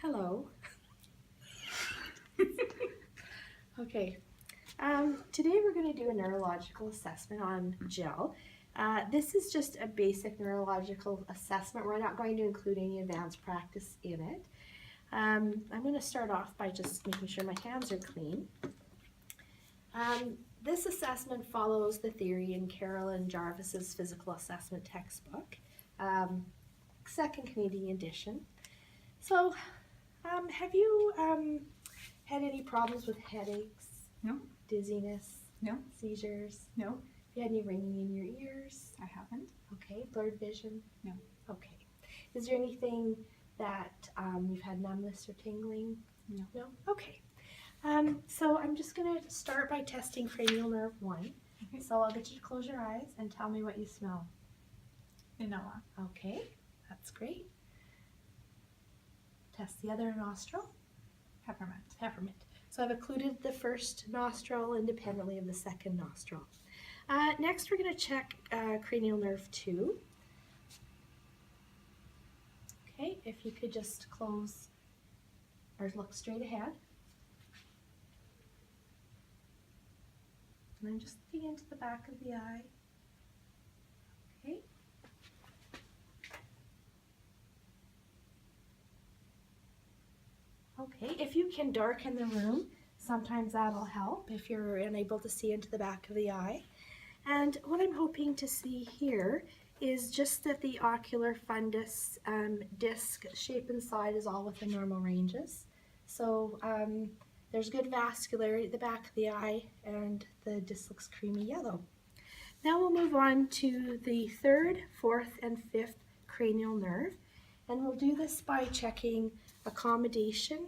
Hello. Okay. Today we're going to do a neurological assessment on gel. This is just a basic neurological assessment. We're not going to include any advanced practice in it. I'm going to start off by just making sure my hands are clean. This assessment follows the theory in Carolyn Jarvis's physical assessment textbook, second Canadian edition. So, have you had any problems with headaches? No. Dizziness? No. Seizures? No. Have you had any ringing in your ears? I haven't. Okay. Blurred vision? No. Okay. Is there anything that you've had numbness or tingling? No. No? Okay. So I'm just going to start by testing cranial nerve 1. Okay. So I'll get you to close your eyes and tell me what you smell. Vanilla. Okay, that's great. Test the other nostril. Peppermint. Peppermint. So I've occluded the first nostril independently of the second nostril. Next we're going to check cranial nerve 2. Okay, if you could just close or look straight ahead. And I'm just looking into the back of the eye. Okay. Okay, if you can darken the room, sometimes that'll help if you're unable to see into the back of the eye. And what I'm hoping to see here is just that the ocular fundus disc shape inside is all within normal ranges. So there's good vascularity at the back of the eye and the disc looks creamy yellow. Now we'll move on to the third, fourth, and fifth cranial nerve. And we'll do this by checking accommodation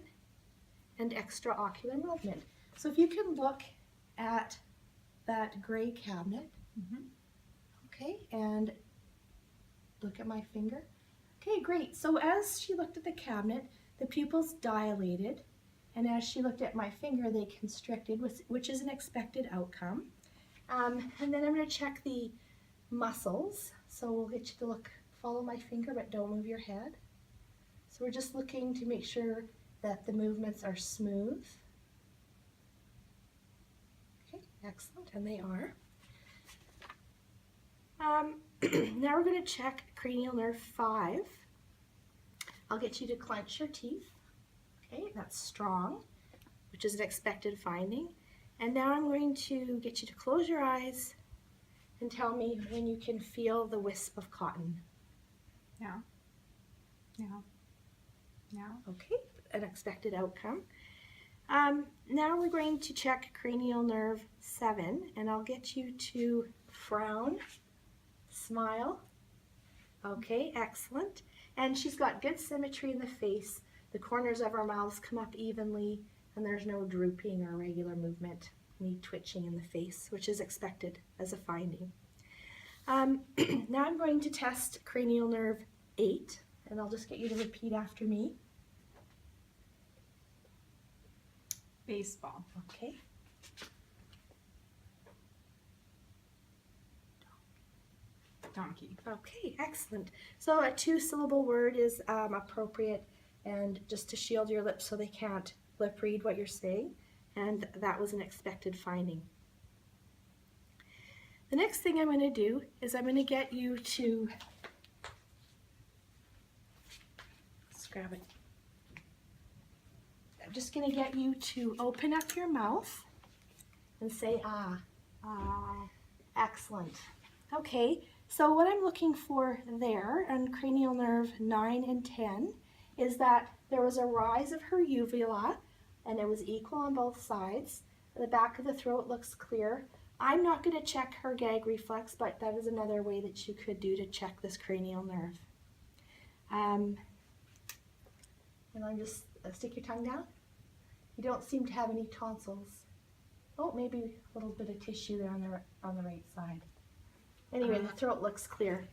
and extraocular movement. So if you can look at that gray cabinet, okay, and look at my finger. Okay, great. So as she looked at the cabinet, the pupils dilated, and as she looked at my finger, they constricted, which is an expected outcome. And then I'm going to check the muscles. So we'll get you to follow my finger, but don't move your head. So we're just looking to make sure that the movements are smooth. Okay, excellent, and they are. Now we're going to check cranial nerve 5. I'll get you to clench your teeth. Okay, that's strong, which is an expected finding. And now I'm going to get you to close your eyes and tell me when you can feel the wisp of cotton. Now. Now. Now. Okay, an expected outcome. Now we're going to check cranial nerve 7, and I'll get you to frown, smile. Okay, excellent. And she's got good symmetry in the face. The corners of her mouths come up evenly, and there's no drooping or irregular movement, any twitching in the face, which is expected as a finding. Now I'm going to test cranial nerve 8, and I'll just get you to repeat after me. Baseball. Okay. Donkey. Okay, excellent. So a 2-syllable word is appropriate, and just to shield your lips so they can't lip read what you're saying, and that was an expected finding. The next thing I'm going to do is I'm going to get you to, let's grab it. I'm just going to get you to open up your mouth and say ah. Ah. Excellent. Okay, so what I'm looking for there on cranial nerve 9 and 10 is that there was a rise of her uvula and it was equal on both sides. The back of the throat looks clear. I'm not going to check her gag reflex, but that is another way that you could do to check this cranial nerve. And I'm just stick your tongue down. You don't seem to have any tonsils. Oh, maybe a little bit of tissue there on the right side. Anyway, the throat looks clear.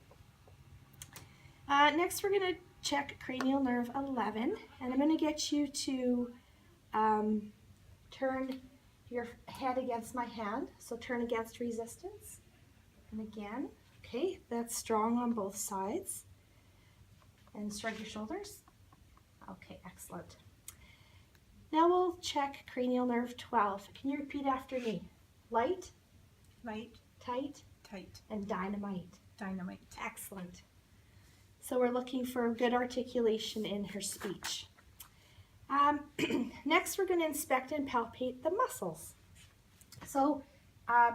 Next, we're going to check cranial nerve 11, and I'm going to get you to turn your head against my hand, so turn against resistance. And again, okay, that's strong on both sides. And shrug your shoulders. Okay, excellent. Now we'll check cranial nerve 12. Can you repeat after me? Light, Light, tight, tight, and dynamite. dynamite. Excellent. So we're looking for good articulation in her speech. Next, we're going to inspect and palpate the muscles. So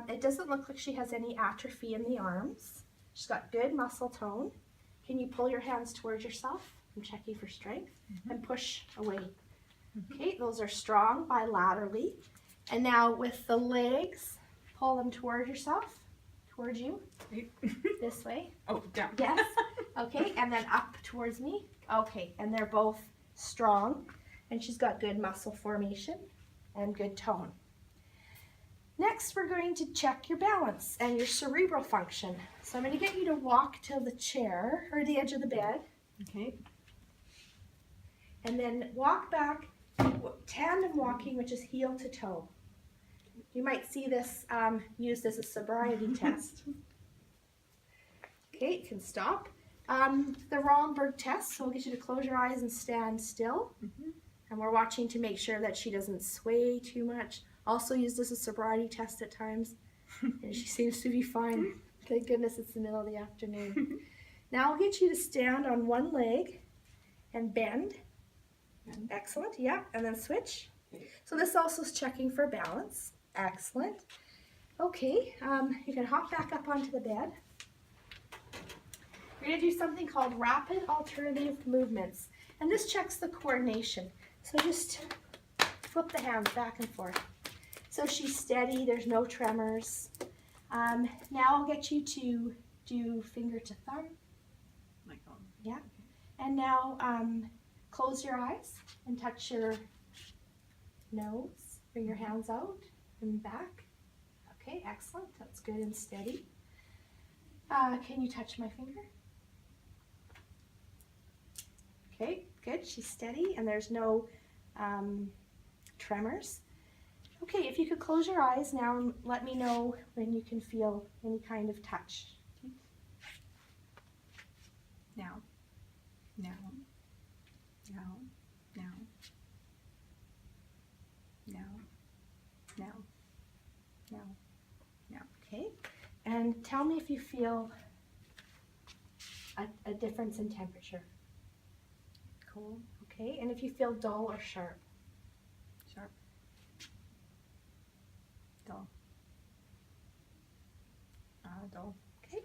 it doesn't look like she has any atrophy in the arms. She's got good muscle tone. Can you pull your hands towards yourself? I'm checking for strength. And push away. Okay, those are strong bilaterally. And now with the legs, pull them towards yourself, towards you, this way. Oh, down. Yes. Okay, and then up towards me. Okay, and they're both strong. And she's got good muscle formation and good tone. Next, we're going to check your balance and your cerebral function. So I'm going to get you to walk to the chair or the edge of the bed. Okay. And then walk back, tandem walking, which is heel to toe. You might see this used as a sobriety test. Okay, you can stop. The Romberg test, so we'll get you to close your eyes and stand still. And we're watching to make sure that she doesn't sway too much. Also used as a sobriety test at times. And she seems to be fine. Thank goodness it's the middle of the afternoon. Now I'll get you to stand on one leg and bend. Excellent, yeah, and then switch. So this also is checking for balance. Excellent. Okay, you can hop back up onto the bed. We're going to do something called rapid alternative movements. And this checks the coordination. So just flip the hands back and forth. So she's steady, there's no tremors. Now I'll get you to do finger to thumb. Like on. Yeah. And now close your eyes and touch your nose. Bring your hands out and back. Okay, excellent. That's good and steady. Can you touch my finger? Okay, good. She's steady and there's no tremors. Okay, if you could close your eyes now and let me know when you can feel any kind of touch. Now. Now. Now. Now. Now. Now. Now. Now. Okay, and tell me if you feel a difference in temperature. Cold. Okay, and if you feel dull or sharp. Sharp. Dull. Dull. Okay.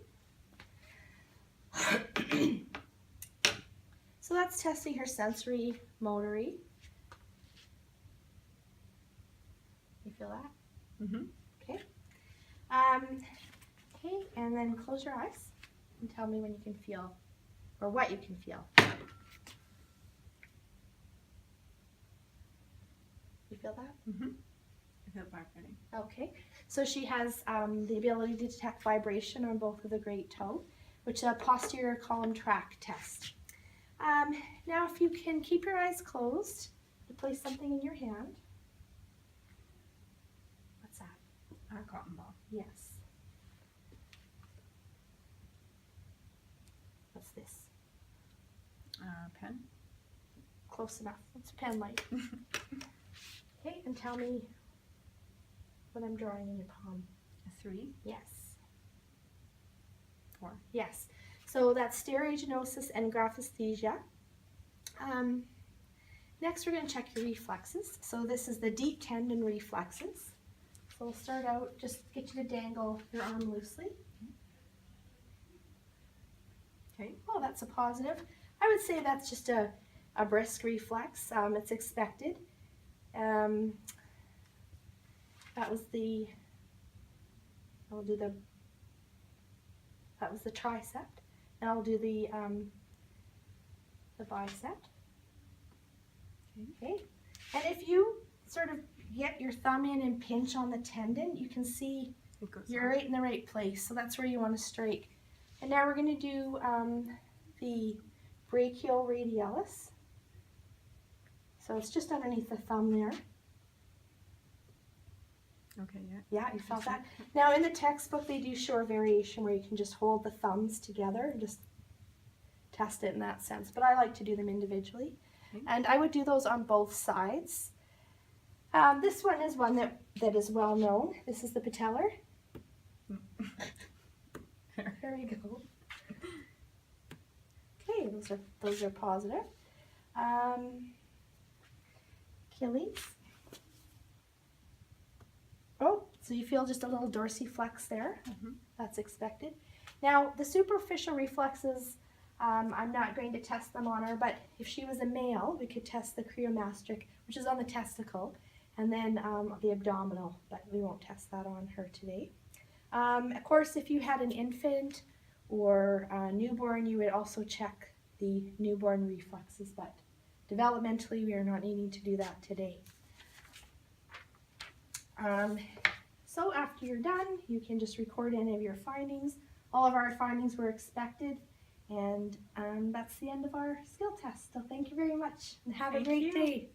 So that's testing her sensory motory. You feel that? Mm-hmm. Okay. Okay, and then close your eyes and tell me when you can feel, or what you can feel. You feel that? Mm-hmm. I feel vibrating. Okay. So she has the ability to detect vibration on both of the great toe, which is a posterior column tract test. Now if you can keep your eyes closed, you place something in your hand. What's that? A cotton ball. Yes. What's this? Pen. Close enough. It's pen light. Okay, and tell me what I'm drawing in your palm. A 3. Yes. 4. Yes. So that's stereogenosis and graphesthesia. Next, we're going to check your reflexes. So this is the deep tendon reflexes. So we'll start out, just get you to dangle your arm loosely. Okay. Oh, that's a positive. I would say that's just a brisk reflex. It's expected. That was the tricep. Now I'll do the bicep. Okay. And if you sort of get your thumb in and pinch on the tendon, you can see It goes you're right in the right place. So that's where you want to strike. And now we're going to do the brachial radialis. So it's just underneath the thumb there. Okay, yeah. Yeah, you felt that. Now in the textbook they do show a variation where you can just hold the thumbs together and just test it in that sense. But I like to do them individually. Okay. And I would do those on both sides. This one is one that is well known. This is the patellar. There we go. Okay, those are positive. Achilles. Oh, so you feel just a little dorsiflex there. Mhm. That's expected. Now, the superficial reflexes, I'm not going to test them on her, but if she was a male, we could test the creomastric, which is on the testicle, and then the abdominal, but we won't test that on her today. Of course, if you had an infant or a newborn, you would also check the newborn reflexes, but developmentally, we are not needing to do that today. So after you're done, you can just record any of your findings. All of our findings were expected, and that's the end of our skill test. So thank you very much, and have a Thank great you. day.